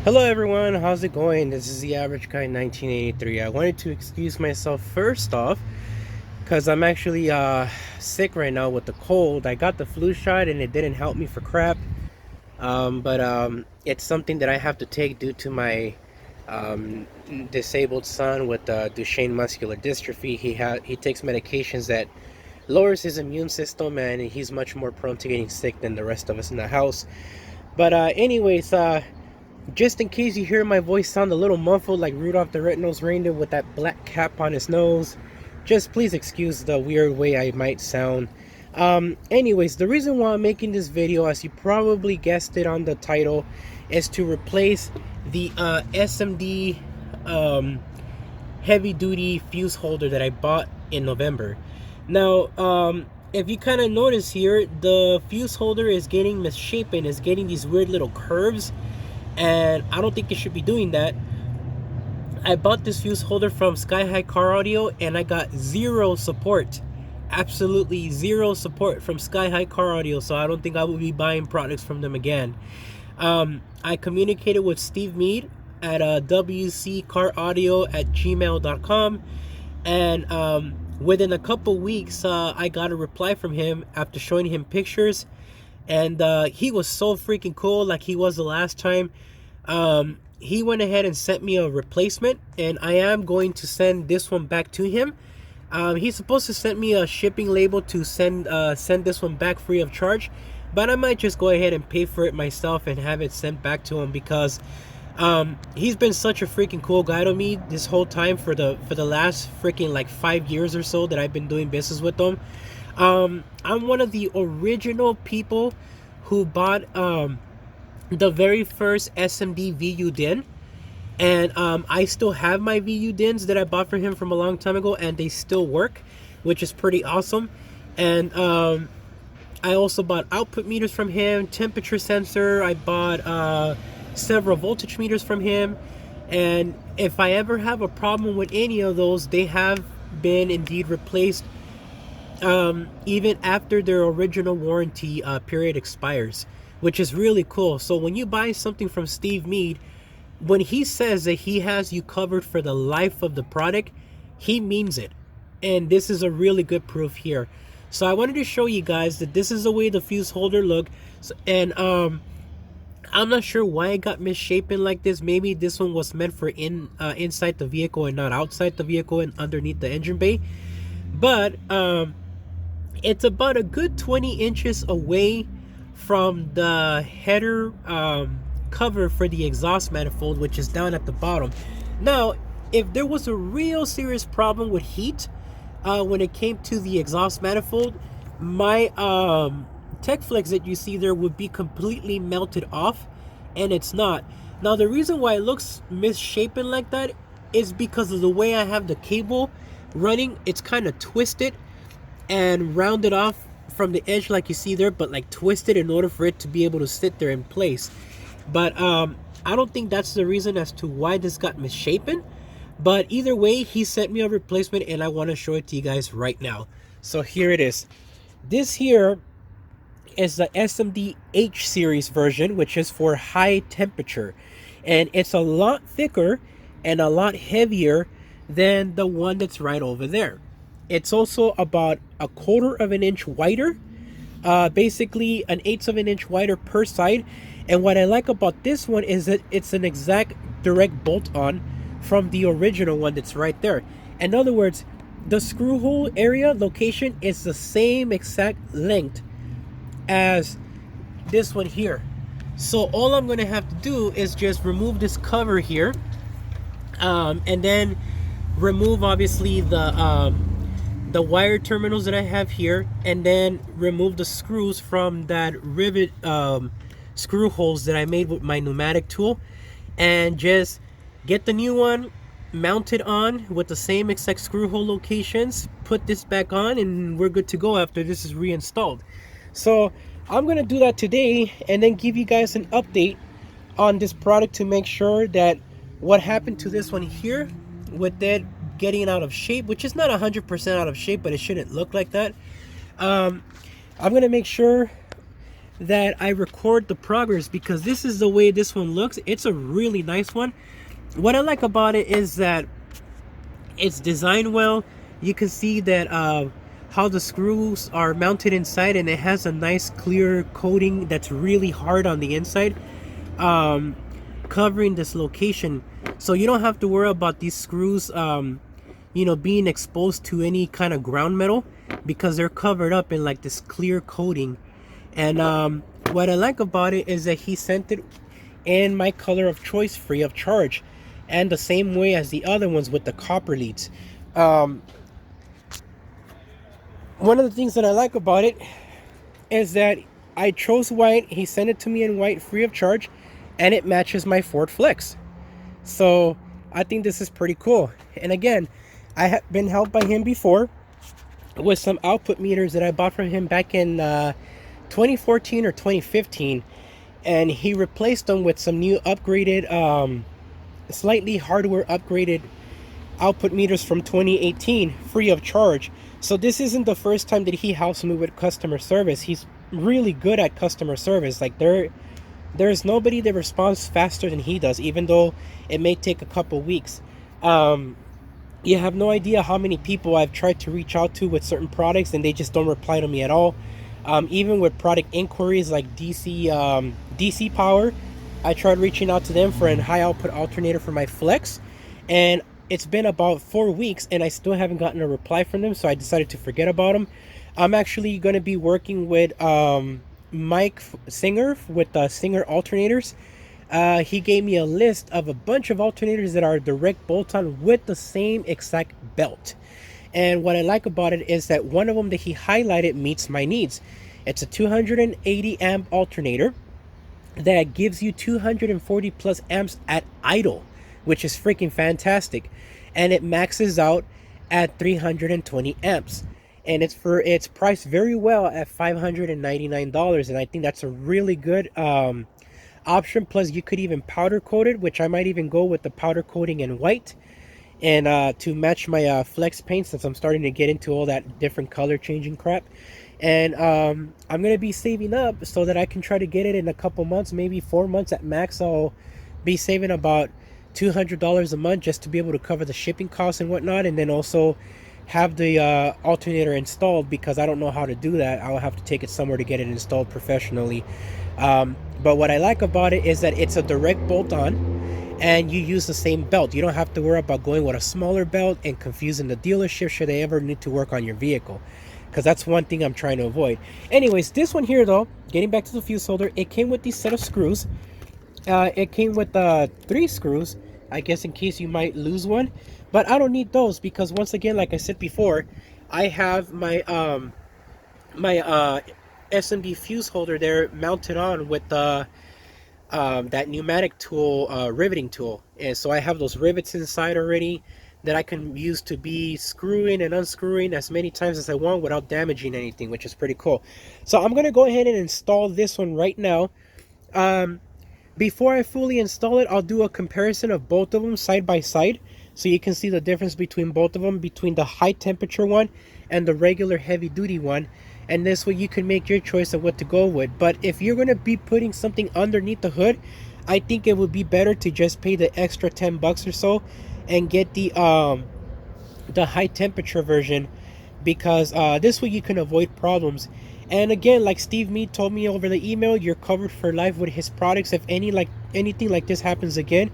Hello everyone, how's it going? This is the Average Guy 1983. I wanted to excuse myself first off because I'm actually sick right now with the cold. I got the flu shot and it didn't help me for crap. But it's something that I have to take due to my um, disabled son with Duchenne muscular dystrophy. He takes medications that lowers his immune system and he's much more prone to getting sick than the rest of us in the house. But just in case you hear my voice sound a little muffled like Rudolph the Red-Nosed Reindeer with that black cap on his nose, just please excuse the weird way I might sound. Anyways, the reason why I'm making this video, as you probably guessed it on the title, is to replace the SMD heavy duty fuse holder that I bought in November. Now, if you kind of notice here, the fuse holder is getting misshapen, is getting these weird little curves, and I don't think it should be doing that. I bought this fuse holder from Sky High Car Audio and I got zero support, absolutely zero support from Sky High Car Audio, so I don't think I will be buying products from them again. I communicated with Steve Meade at wccaraudio@gmail.com, and within a couple weeks I got a reply from him after showing him pictures, and he was so freaking cool, like he was the last time. He went ahead and sent me a replacement, and I am going to send this one back to him. He's supposed to send me a shipping label to send this one back free of charge, but I might just go ahead and pay for it myself and have it sent back to him, because he's been such a freaking cool guy to me this whole time for the last freaking like 5 years or so that I've been doing business with him. I'm one of the original people who bought the very first SMD VU DIN, and I still have my VU DINs that I bought for him from a long time ago, and they still work, which is pretty awesome. And I also bought output meters from him, temperature sensor. I bought several voltage meters from him, and if I ever have a problem with any of those, they have been indeed replaced even after their original warranty period expires, which is really cool. So when you buy something from Steve Meade, when he says that he has you covered for the life of the product, he means it. And this is a really good proof here. So I wanted to show you guys that this is the way the fuse holder look. And I'm not sure why it got misshapen like this. Maybe this one was meant for inside the vehicle and not outside the vehicle and underneath the engine bay. But it's about a good 20 inches away from the header cover for the exhaust manifold, which is down at the bottom. Now, if there was a real serious problem with heat when it came to the exhaust manifold, my Tech Flex that you see there would be completely melted off, and it's not. Now, the reason why it looks misshapen like that is because of the way I have the cable running. It's kind of twisted and rounded off from the edge like you see there, but like twisted in order for it to be able to sit there in place. But I don't think that's the reason as to why this got misshapen. But either way, he sent me a replacement, and I want to show it to you guys right now. So here it is. This here is the SMD H series version, which is for high temperature, and it's a lot thicker and a lot heavier than the one that's right over there. It's also about a 1/4 of an inch wider, basically an 1/8 of an inch wider per side. And what I like about this one is that it's an exact direct bolt on from the original one that's right there. In other words, the screw hole area location is the same exact length as this one here. So all I'm going to have to do is just remove this cover here, and then remove obviously the wire terminals that I have here, and then remove the screws from that rivet screw holes that I made with my pneumatic tool, and just get the new one mounted on with the same exact screw hole locations, put this back on, and we're good to go after this is reinstalled. So I'm gonna do that today and then give you guys an update on this product to make sure that what happened to this one here with it getting out of shape, which is not 100% out of shape, but it shouldn't look like that. I'm gonna make sure that I record the progress, because this is the way this one looks. It's a really nice one. What I like about it is that it's designed well. You can see that how the screws are mounted inside, and it has a nice clear coating that's really hard on the inside, covering this location, so you don't have to worry about these screws being exposed to any kind of ground metal, because they're covered up in like this clear coating. And what I like about it is that he sent it in my color of choice, free of charge, and the same way as the other ones with the copper leads. One of the things that I like about it is that I chose white. He sent it to me in white, free of charge, and it matches my Ford Flex. So I think this is pretty cool. And again, I have been helped by him before with some output meters that I bought from him back in 2014 or 2015, and he replaced them with some new upgraded, slightly hardware upgraded output meters from 2018, free of charge. So this isn't the first time that he helps me with customer service. He's really good at customer service. Like there's nobody that responds faster than he does, even though it may take a couple weeks. You have no idea how many people I've tried to reach out to with certain products, and they just don't reply to me at all. Even with product inquiries like DC power, I tried reaching out to them for a high output alternator for my Flex, and it's been about 4 weeks and I still haven't gotten a reply from them, so I decided to forget about them. I'm actually going to be working with Mike Singer with Singer alternators. He gave me a list of a bunch of alternators that are direct bolt-on with the same exact belt. And what I like about it is that one of them that he highlighted meets my needs. It's a 280 amp alternator that gives you 240 plus amps at idle, which is freaking fantastic. And it maxes out at 320 amps. And it's priced very well at $599. And I think that's a really good option. Plus you could even powder coat it, which I might even go with the powder coating in white, and to match my Flex paint, since I'm starting to get into all that different color changing crap. And I'm gonna be saving up so that I can try to get it in a couple months, maybe 4 months at max. I'll be saving about $200 a month just to be able to cover the shipping costs and whatnot, and then also have the alternator installed, because I don't know how to do that. I'll have to take it somewhere to get it installed professionally. But what I like about it is that it's a direct bolt-on, and you use the same belt. You don't have to worry about going with a smaller belt and confusing the dealership should they ever need to work on your vehicle, because that's one thing I'm trying to avoid. Anyways, this one here though, getting back to the fuse holder, it came with these set of screws. It came with 3 screws, I guess, in case you might lose one, but I don't need those, because once again, like I said before, I have my SMD fuse holder there mounted on with that pneumatic tool, riveting tool. And so I have those rivets inside already that I can use to be screwing and unscrewing as many times as I want without damaging anything, which is pretty cool. So I'm going to go ahead and install this one right now. Before I fully install it, I'll do a comparison of both of them side by side, so you can see the difference between both of them, between the high temperature one and the regular heavy duty one. And this way you can make your choice of what to go with. But if you're going to be putting something underneath the hood, I think it would be better to just pay the extra 10 bucks or so and get the high temperature version, because this way you can avoid problems. And again, like Steve Meade told me over the email, you're covered for life with his products. If anything like this happens again,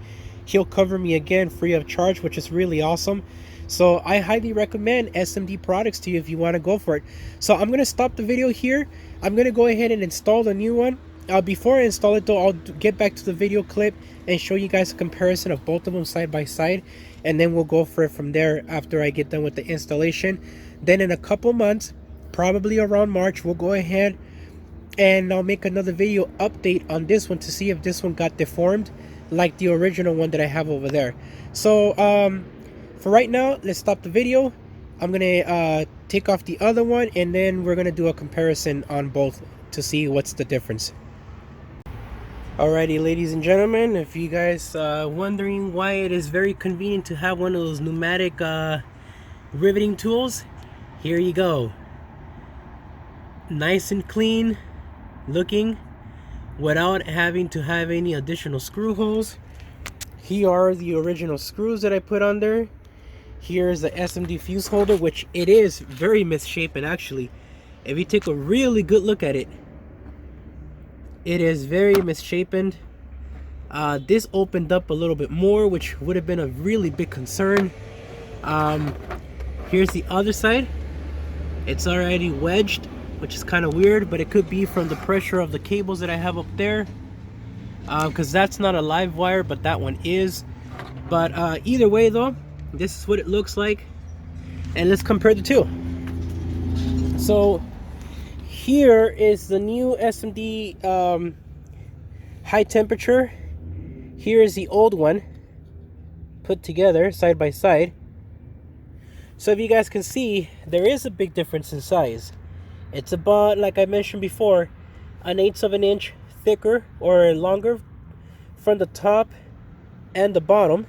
he'll cover me again free of charge, which is really awesome. So I highly recommend SMD products to you if you want to go for it. So I'm going to stop the video here. I'm going to go ahead and install the new one. Before I install it though, I'll get back to the video clip and show you guys a comparison of both of them side by side. And then we'll go for it from there after I get done with the installation. Then in a couple months, probably around March, we'll go ahead and I'll make another video update on this one to see if this one got deformed like the original one that I have over there. So for right now, let's stop the video. I'm gonna take off the other one, and then we're gonna do a comparison on both to see what's the difference. Alrighty, ladies and gentlemen, if you guys wondering why it is very convenient to have one of those pneumatic riveting tools, here you go. Nice and clean, looking without having to have any additional screw holes. Here are the original screws that I put on there. Here's the SMD fuse holder, which it is very misshapen actually. If you take a really good look at it, it is very misshapen. This opened up a little bit more, which would have been a really big concern. Here's the other side. It's already wedged, which is kind of weird, but it could be from the pressure of the cables that I have up there, because that's not a live wire, but that one is. But either way though, this is what it looks like, and let's compare the two. So here is the new SMD high temperature. Here is the old one put together side by side. So if you guys can see, there is a big difference in size. It's about, like I mentioned before, 1/8 of an inch thicker or longer from the top and the bottom,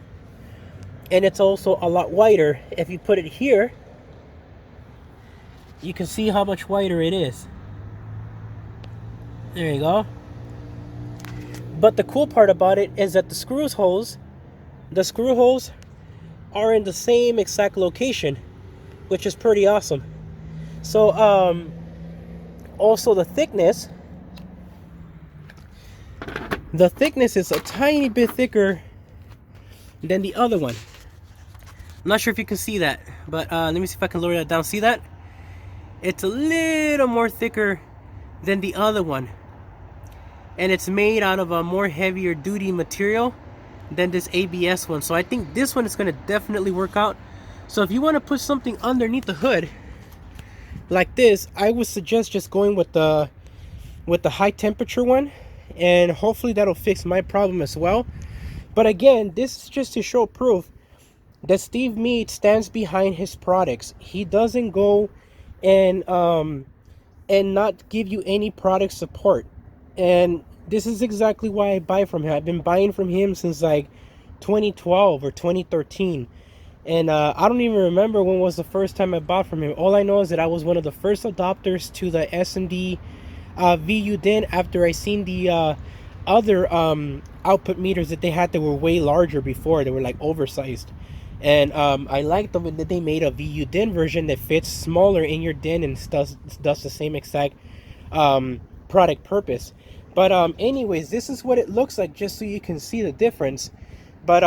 and it's also a lot wider. If you put it here, you can see how much wider it is. There you go. But the cool part about it is that the screw holes are in the same exact location, which is pretty awesome. So also the thickness is a tiny bit thicker than the other one. I'm not sure if you can see that, but let me see if I can lower that down. See that? It's a little more thicker than the other one, and it's made out of a more heavier duty material than this ABS one. So I think this one is going to definitely work out. So if you want to put something underneath the hood like this, I would suggest just going with the high temperature one, and hopefully that'll fix my problem as well. But again, this is just to show proof that Steve Meade stands behind his products. He doesn't go and not give you any product support. And this is exactly why I buy from him. I've been buying from him since like 2012 or 2013. And I don't even remember when was the first time I bought from him. All I know is that I was one of the first adopters to the SMD VU DIN after I seen the other output meters that they had that were way larger before. They were like oversized. And I liked them that they made a VU DIN version that fits smaller in your DIN and does the same exact product purpose. But anyways, this is what it looks like, just so you can see the difference. But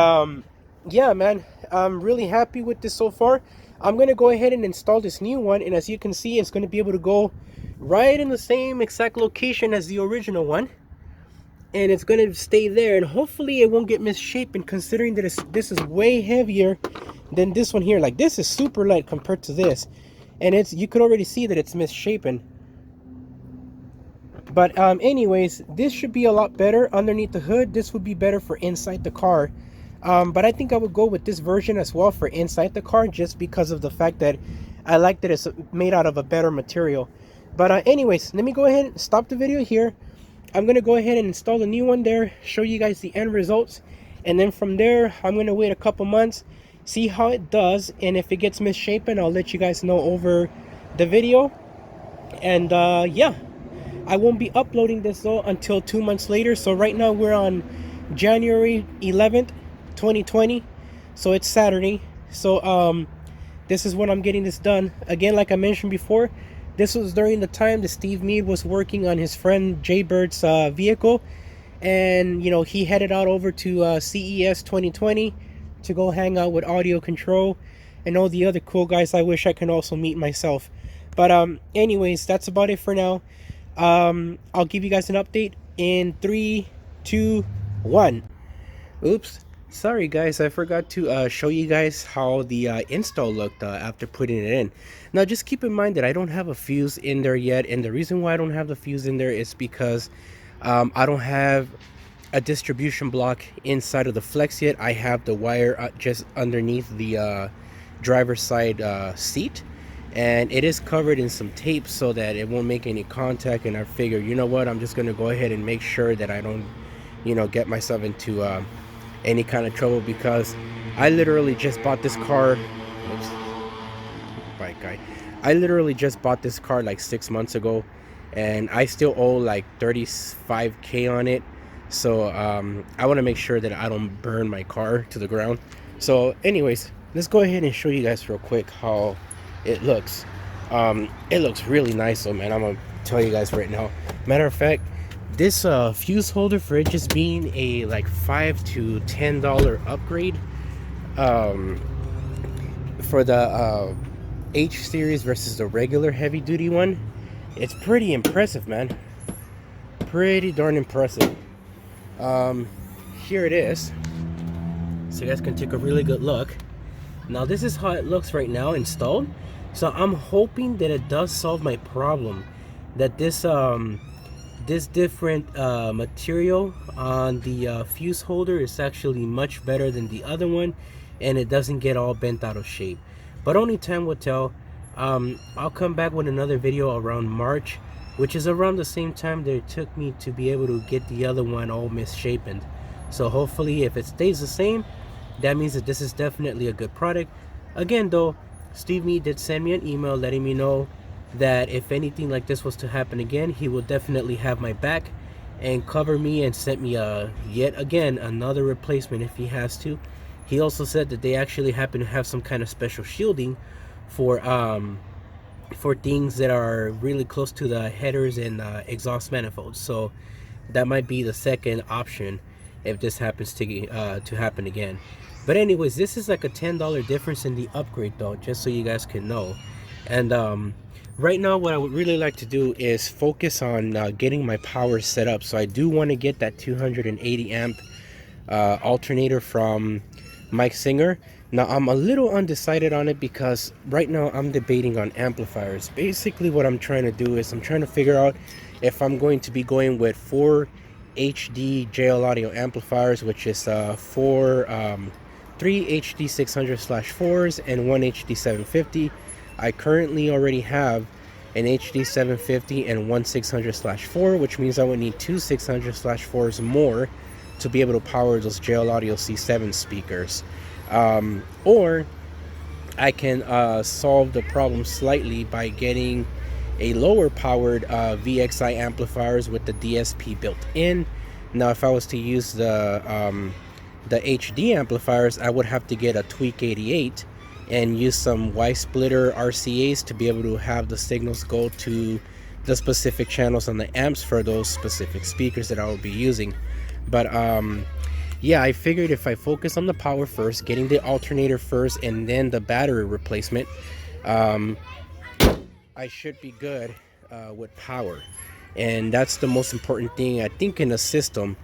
yeah, man, I'm really happy with this so far. I'm gonna go ahead and install this new one, and as you can see, it's gonna be able to go right in the same exact location as the original one, and it's gonna stay there, and hopefully it won't get misshapen, considering that this is way heavier than this one here. Like, this is super light compared to this, and you could already see that it's misshapen. But anyways, this should be a lot better underneath the hood. This would be better for inside the car. But I think I would go with this version as well for inside the car, just because of the fact that I like that it's made out of a better material. But anyways, let me go ahead and stop the video here. I'm going to go ahead and install the new one there, show you guys the end results. And then from there, I'm going to wait a couple months, see how it does. And if it gets misshapen, I'll let you guys know over the video. And yeah. I won't be uploading this though until 2 months later. So right now we're on January 11th, 2020. So it's Saturday. So this is when I'm getting this done. Again, like I mentioned before, this was during the time that Steve Meade was working on his friend Jay Bird's vehicle. And, you know, he headed out over to CES 2020 to go hang out with Audio Control and all the other cool guys I wish I can also meet myself. But anyways, that's about it for now. I'll give you guys an update in 3, 2, 1. Oops, sorry guys, I forgot to show you guys how the install looked after putting it in. Now just keep in mind that I don't have a fuse in there yet, and the reason why I don't have the fuse in there is because I don't have a distribution block inside of the Flex yet. I have the wire just underneath the driver's side seat, and it is covered in some tape so that it won't make any contact. And I figure, you know what, I'm just going to go ahead and make sure that I don't, you know, get myself into any kind of trouble, because I literally just bought this car. Oops, bike guy. I literally just bought this car like 6 months ago, and I still owe like 35K on it. So I want to make sure that I don't burn my car to the ground. So anyways, let's go ahead and show you guys real quick how it looks. It looks really nice though, man. I'm gonna tell you guys right now. Matter of fact, this fuse holder, for it just being a like $5 to $10 upgrade for the H series versus the regular heavy duty one, it's pretty impressive, man. Pretty darn impressive. Here it is, so you guys can take a really good look. Now this is how it looks right now installed. So I'm hoping that it does solve my problem, that this this different material on the fuse holder is actually much better than the other one, and it doesn't get all bent out of shape. But only time will tell. I'll come back with another video around March, which is around the same time that it took me to be able to get the other one all misshapen. So hopefully if it stays the same, that means that this is definitely a good product. Again though, Steve Meade did send me an email letting me know that if anything like this was to happen again, he will definitely have my back and cover me, and sent me yet again another replacement if he has to. He also said that they actually happen to have some kind of special shielding for things that are really close to the headers and exhaust manifolds. So that might be the second option if this happens to happen again. But anyways, this is like a $10 difference in the upgrade though, just so you guys can know. And right now what I would really like to do is focus on getting my power set up. So I do want to get that 280 amp alternator from Mike Singer. Now I'm a little undecided on it because right now I'm debating on amplifiers. Basically what I'm trying to do is I'm trying to figure out if I'm going to be going with 4 HD JL audio amplifiers, which is 3 HD 600/4s and 1 HD 750. I currently already have an HD 750 and 1 600/4, which means I would need 2 600/4s more to be able to power those JL Audio C7 speakers. Or I can solve the problem slightly by getting a lower powered VXI amplifiers with the DSP built in. Now if I was to use the HD amplifiers, I would have to get a Tweak 88 and use some Y splitter RCAs to be able to have the signals go to the specific channels on the amps for those specific speakers that I will be using. But yeah, I figured if I focus on the power first, getting the alternator first and then the battery replacement, I should be good with power. And that's the most important thing I think in a system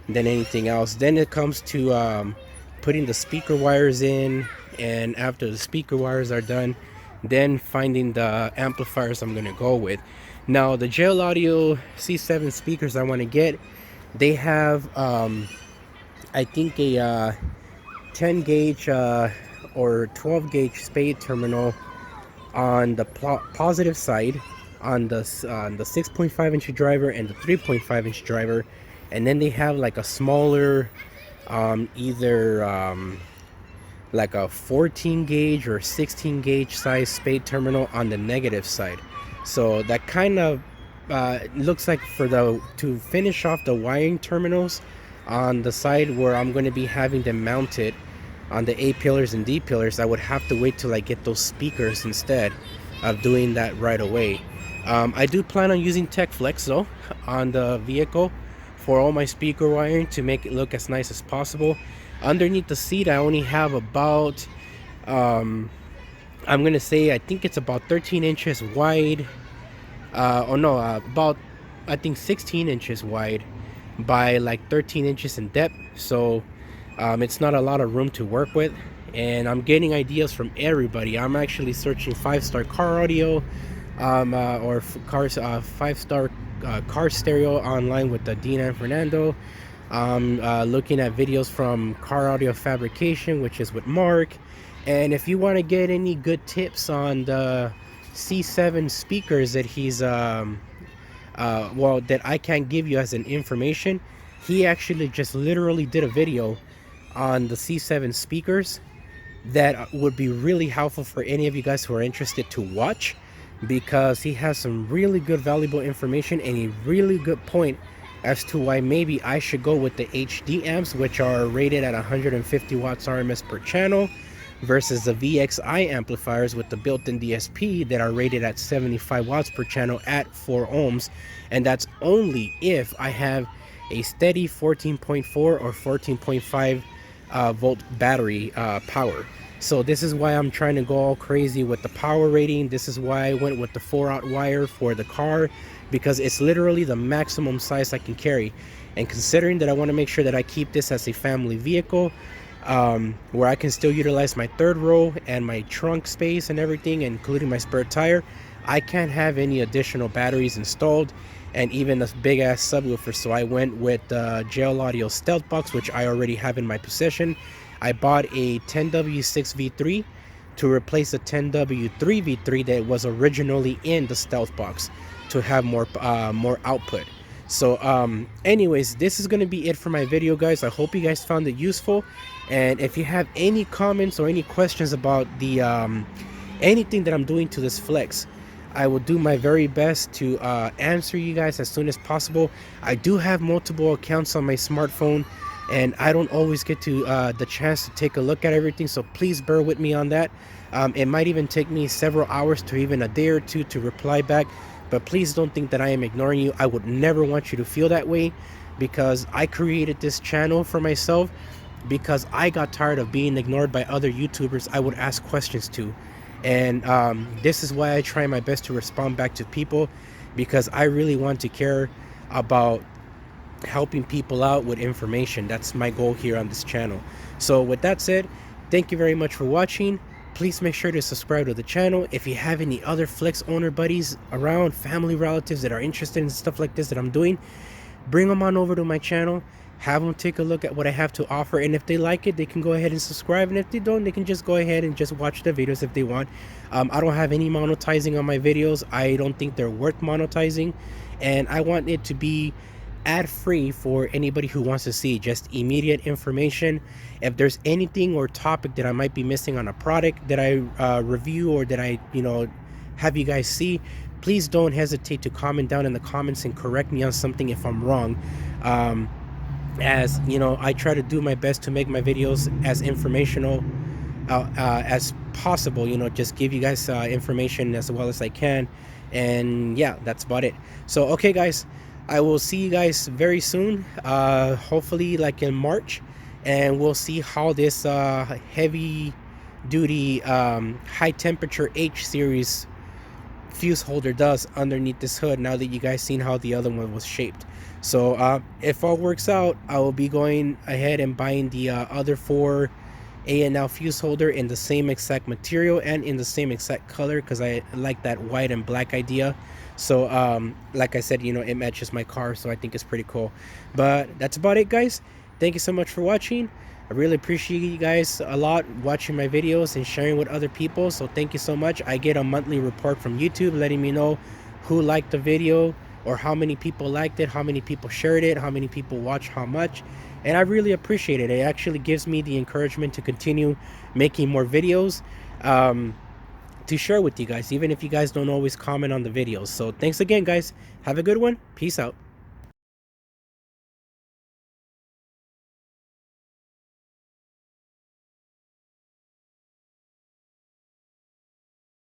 than anything else. Then it comes to putting the speaker wires in, and after the speaker wires are done, then finding the amplifiers I'm gonna go with. Now the JL Audio C7 speakers I want to get, they have I think a 10 gauge or 12 gauge spade terminal on the positive side on the 6.5 inch driver and the 3.5 inch driver, and then they have like a smaller either like a 14 gauge or 16 gauge size spade terminal on the negative side. So that kind of looks like to finish off the wiring terminals on the side where I'm going to be having them mounted on the A pillars and D pillars, I would have to wait till I get those speakers instead of doing that right away. I do plan on using Tech Flex though on the vehicle for all my speaker wiring to make it look as nice as possible. Underneath the seat I only have about I'm gonna say I think it's about 13 inches wide, about I think 16 inches wide by like 13 inches in depth. So it's not a lot of room to work with, and I'm getting ideas from everybody. I'm actually searching 5-star car audio or cars 5-star car stereo online with the Dean and Fernando. Looking at videos from Car Audio Fabrication, which is with Mark. And if you want to get any good tips on the C7 speakers that he's that I can give you as an information, he actually just literally did a video on the C7 speakers that would be really helpful for any of you guys who are interested to watch, because he has some really good valuable information and a really good point as to why maybe I should go with the HD amps, which are rated at 150 watts RMS per channel, versus the VXI amplifiers with the built-in DSP that are rated at 75 watts per channel at 4 ohms. And that's only if I have a steady 14.4 or 14.5 volt battery power. So this is why I'm trying to go all crazy with the power rating. This is why I went with the 4-aught wire for the car, because it's literally the maximum size I can carry. And considering that I want to make sure that I keep this as a family vehicle, where I can still utilize my third row and my trunk space and everything, including my spare tire, I can't have any additional batteries installed and even a big ass subwoofer. So I went with the Gel Audio Stealth Box, which I already have in my possession. I bought a 10W6 V3 to replace the 10W3 V3 that was originally in the Stealth Box to have more output. So anyways, this is going to be it for my video, guys. I hope you guys found it useful, and if you have any comments or any questions about the anything that I'm doing to this Flex, I will do my very best to answer you guys as soon as possible. I do have multiple accounts on my smartphone, and I don't always get to the chance to take a look at everything, so please bear with me on that. It might even take me several hours to even a day or two to reply back, but please don't think that I am ignoring you. I would never want you to feel that way, because I created this channel for myself because I got tired of being ignored by other YouTubers I would ask questions to. And this is why I try my best to respond back to people, because I really want to care about helping people out with information. That's my goal here on this channel. So with that said, thank you very much for watching. Please make sure to subscribe to the channel. If you have any other Flex owner buddies around, family relatives that are interested in stuff like this that I'm doing, bring them on over to my channel. Have them take a look at what I have to offer, and if they like it, they can go ahead and subscribe, and if they don't, they can just go ahead and just watch the videos if they want. I don't have any monetizing on my videos. I don't think they're worth monetizing, and I want it to be ad-free for anybody who wants to see just immediate information. If there's anything or topic that I might be missing on a product that I review, or that I have you guys see, please don't hesitate to comment down in the comments and correct me on something if I'm wrong. As you know, I try to do my best to make my videos as informational as possible, just give you guys information as well as I can. And yeah, that's about it. So okay guys, I will see you guys very soon, hopefully like in March, and we'll see how this heavy duty high temperature H series fuse holder does underneath this hood, now that you guys seen how the other one was shaped. So if all works out, I will be going ahead and buying the other 4 A&L fuse holder in the same exact material and in the same exact color, because I like that white and black idea. So like I said, it matches my car, so I think it's pretty cool. But that's about it, guys. Thank you so much for watching. I really appreciate you guys a lot watching my videos and sharing with other people, so thank you so much. I get a monthly report from YouTube letting me know who liked the video, or how many people liked it, how many people shared it, how many people watched how much, and I really appreciate it. It actually gives me the encouragement to continue making more videos to share with you guys, even if you guys don't always comment on the videos. So thanks again, guys. Have a good one. Peace out.